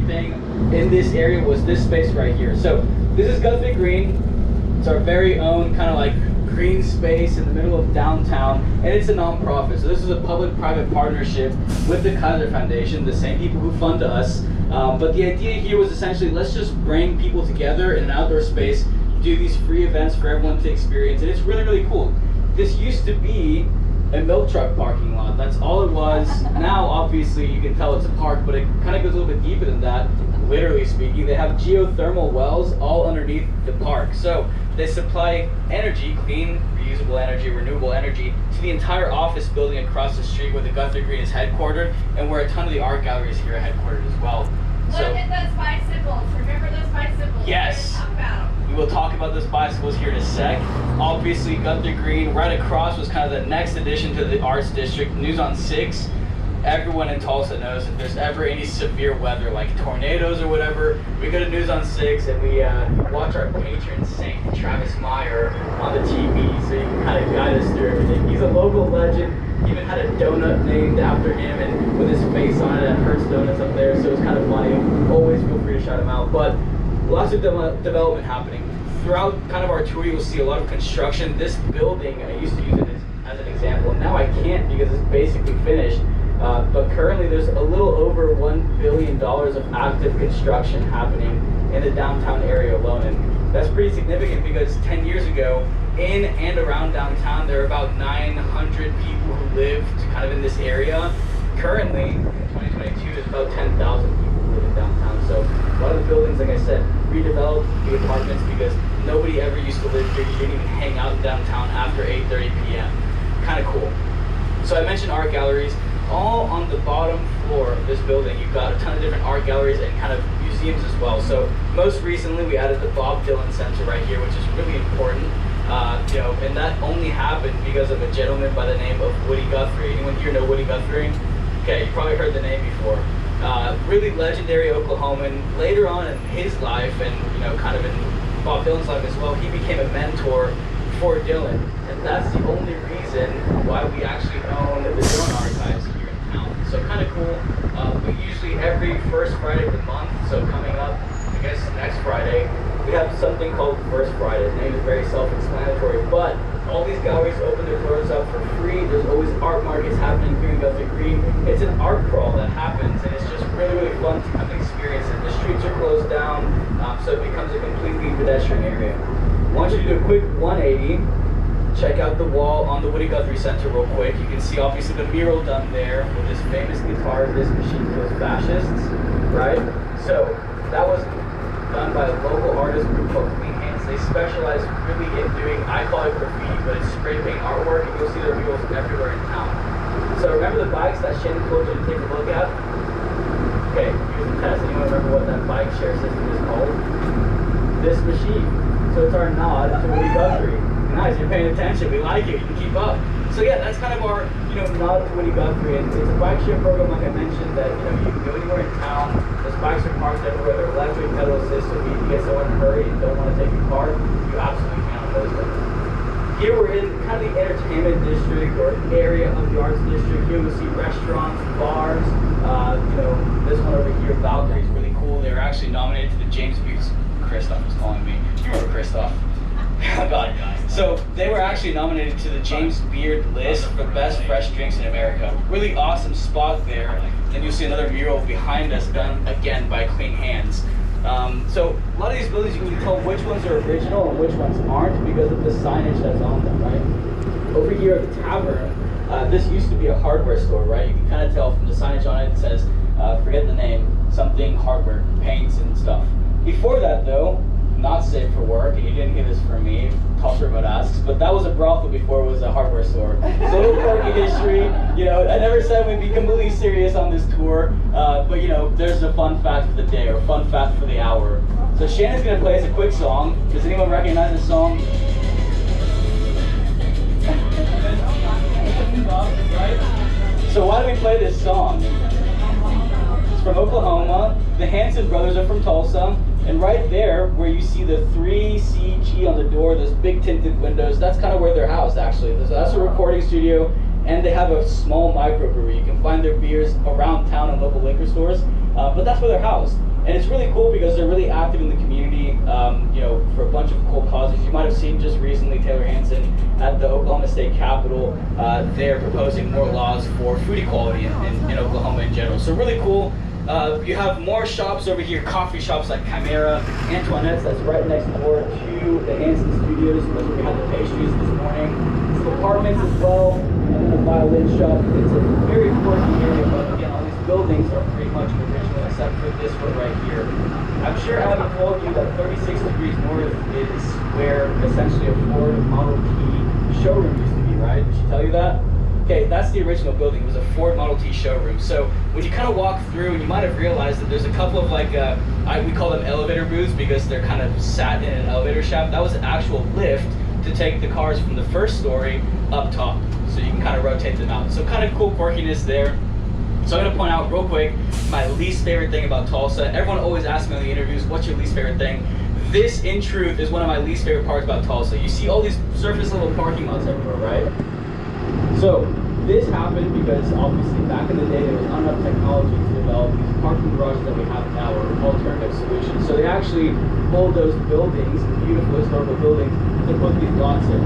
thing in this area was this space right here. So this is Guthrie Green. It's our very own kind of like green space in the middle of downtown, and it's a non-profit. So this is a public-private partnership with the Kaiser Foundation, the same people who fund us. But the idea here was essentially, let's just bring people together in an outdoor space, do these free events for everyone to experience, and it's really, really cool. This used to be a milk truck parking lot. That's all it was. Now, obviously, you can tell it's a park, but it kind of goes a little bit deeper than that, literally speaking. They have geothermal wells all underneath the park. So they supply energy, clean, reusable energy, renewable energy, to the entire office building across the street where the Guthrie Green is headquartered, and where a ton of the art galleries here are headquartered as well. Look at those bicycles. Remember those bicycles? Yes. Talk about them. We will talk about those bicycles here in a sec. Obviously, Guthrie Green, right across, was kind of the next addition to the Arts District. News on 6. Everyone in Tulsa knows if there's ever any severe weather, like tornadoes or whatever, we go to News on 6 and we watch our patron saint, Travis Meyer, on the TV, so you can kind of guide us through everything. He's a local legend. He even had a donut named after him and with his face on it at Hertz Donuts up there, so it's kind of funny. Always feel free to shout him out. But lots of development happening. Throughout kind of our tour, you'll see a lot of construction. This building, I used to use it as an example, and now I can't because it's basically finished. But currently there's a little over $1 billion of active construction happening in the downtown area alone. And that's pretty significant because 10 years ago, in and around downtown, there are about 900 people who lived kind of in this area. Currently, in 2022, there's about 10,000 people who live in downtown. So a lot of the buildings, like I said, redeveloped the apartments because nobody ever used to live here. You didn't even hang out in downtown after 8:30 p.m. Kind of cool. So I mentioned art galleries. All on the bottom floor of this building, you've got a ton of different art galleries and kind of museums as well. So most recently, we added the Bob Dylan Center right here, which is really important. And that only happened because of a gentleman by the name of Woody Guthrie. Anyone here know Woody Guthrie? Okay, you probably heard the name before. Really legendary Oklahoman. Later on in his life, and kind of in Bob Dylan's life as well, he became a mentor for Dylan, and that's the only reason why we actually own the Dylan archives here in town. So kind of cool. We usually every first Friday of the month, so coming up, I guess next Friday, we have something called First Friday. The name is very self-explanatory, but all these galleries open their doors up for free. There's always art markets happening here in Guthrie Green. It's an art crawl that happens, and it's just really, really fun to come experience it. The streets are closed down, so it becomes a completely pedestrian area. I want you to do a quick 180. Check out the wall on the Woody Guthrie Center real quick. You can see obviously the mural done there with this famous guitar, This Machine Kills Fascists, right? So that was done by a local artist group called Clean Hands. They specialize really in doing, I call it graffiti, but it's spray paint artwork, and you'll see their murals everywhere in town. So remember the bikes that Shannon told you to take a look at? Okay, here's the test. Anyone remember what that bike share system is called? This Machine. So it's our nod to Woody Guthrie. Nice, you're paying attention. We like it. You can keep up. So yeah, that's kind of our, nod to Woody Guthrie. And it's a bike share program, like I mentioned, that you can go anywhere in town. Those bikes are parked everywhere. They're electric pedal system. If you get someone in a hurry and don't want to take your car, you absolutely can on those things. Here we're in kind of the entertainment district or area of the arts district. Here we'll see restaurants, bars. This one over here, Valkyrie, is really cool. They were actually nominated to the James Beard. Christoph was calling me. You remember Christoph? God. So they were actually nominated to the James Beard list for best fresh drinks in America. Really awesome spot there. Then you'll see another mural behind us done again by Clean Hands. So a lot of these buildings you can tell which ones are original and which ones aren't because of the signage that's on them, right? Over here at the tavern, this used to be a hardware store, right? You can kind of tell from the signage on it. It says, forget the name, something hardware, paints and stuff. Before that though, not safe for work, and you didn't hear this from me, Tulsa Remote asks, but that was a brothel before it was a hardware store. So a little quirky history. I never said we'd be completely serious on this tour, but there's a fun fact for the day, or fun fact for the hour. So Shannon's gonna play us a quick song. Does anyone recognize this song? So why do we play this song? It's from Oklahoma. The Hanson brothers are from Tulsa. And right there, where you see the 3CG on the door, those big tinted windows, that's kind of where they're housed, actually. So that's a recording studio, and they have a small microbrewery. You can find their beers around town in local liquor stores. but that's where they're housed. And it's really cool because they're really active in the community, for a bunch of cool causes. You might have seen just recently Taylor Hanson at the Oklahoma State Capitol. They're proposing more laws for food equality in Oklahoma in general. So really cool. You have more shops over here, coffee shops like Chimera, Antoinette's, that's right next door to the Hanson Studios. That's where we had the pastries this morning. Some apartments as well, and then a violin shop. It's a very quirky area, but again, all these buildings are pretty much original except for this one right here. I'm sure Abby told you that 36 degrees north is where essentially a Ford Model T showroom used to be, right? Did she tell you that? Okay, that's the original building. It was a Ford Model T showroom. So when you kind of walk through, you might have realized that there's a couple of we call them elevator booths because they're kind of sat in an elevator shaft. That was an actual lift to take the cars from the first story up top. So you can kind of rotate them out. So kind of cool quirkiness there. So I'm gonna point out real quick my least favorite thing about Tulsa. Everyone always asks me in the interviews, what's your least favorite thing? This, in truth, is one of my least favorite parts about Tulsa. You see all these surface level parking lots everywhere, right? So this happened because obviously back in the day there was not enough technology to develop these parking garages that we have now or alternative solutions. So they actually pulled those buildings, beautiful historical buildings, to put these lots in.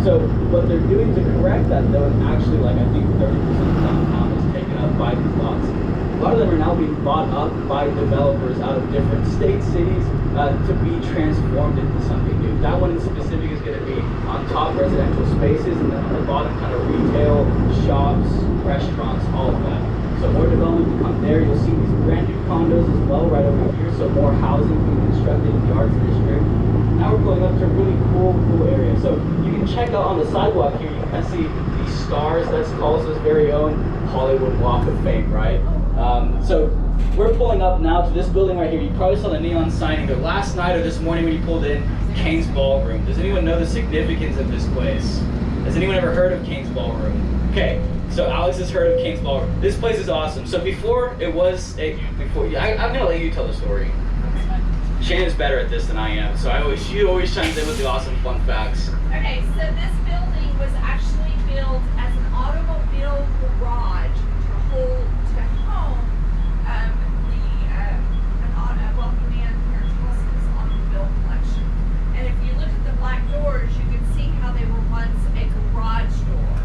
So what they're doing to correct that though is actually I think 30% of downtown is taken up by these lots. A lot of them are now being bought up by developers out of different states, cities, to be transformed into something new. That one in specific is going to be on top residential spaces, and then on the bottom kind of retail, shops, restaurants, all of that. So more development to come there. You'll see these brand new condos as well right over here, so more housing being constructed in the arts district. Now we're going up to a really cool area. So you can check out on the sidewalk here, you can kind of see these stars. That's Tulsa's very own Hollywood Walk of Fame, right? So we're pulling up now to this building right here. You probably saw the neon sign either last night or this morning when you pulled in, Kane's Ballroom. Does anyone know the significance of this place? Has anyone ever heard of Kane's Ballroom? Okay, so Alex has heard of Kane's Ballroom. This place is awesome. So before it was, I'm gonna let you tell the story. Shannon's better at this than I am, so she always chimes in with the awesome fun facts. Okay, so this building was actually built as an automobile garage to home a wealthy man here in Tulsa's automobile collection. And if you look at the black doors, you can see how they were once a garage door.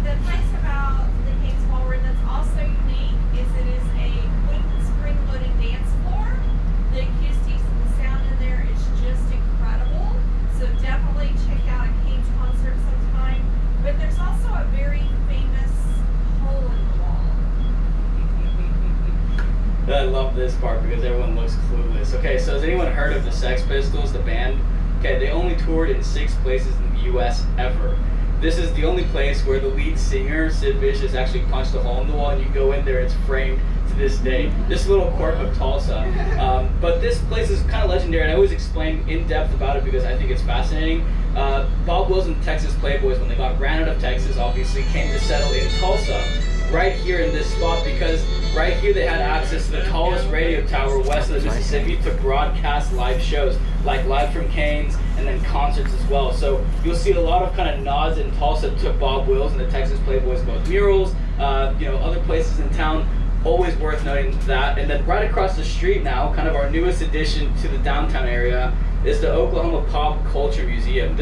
The place about the Kane's Ballroom that's also unique is it is a wooden spring-loaded dance floor. The acoustics and the sound in there is just incredible. So definitely check out a Kane's concert sometime. But there's also a very famous hole in the wall. I love this part because everyone looks clueless. Okay, so has anyone heard of the Sex Pistols, the band? Okay, they only toured in 6 places in the US ever. This is the only place where the lead singer, Sid Vicious, actually punched a hole in the wall, and you go in there, it's framed to this day. This little quirk of Tulsa. But this place is kind of legendary, and I always explain in depth about it because I think it's fascinating. Bob Wills and the Texas Playboys, when they got ran out of Texas, obviously came to settle in Tulsa, right here in this spot, because right here they had access to the tallest radio tower west of the Mississippi to broadcast live shows, like Live from Kane's and then concerts as well. So you'll see a lot of kind of nods in Tulsa to Bob Wills and the Texas Playboys, both murals, other places in town. Always worth noting that. And then right across the street now, kind of our newest addition to the downtown area, is the Oklahoma Pop Culture Museum.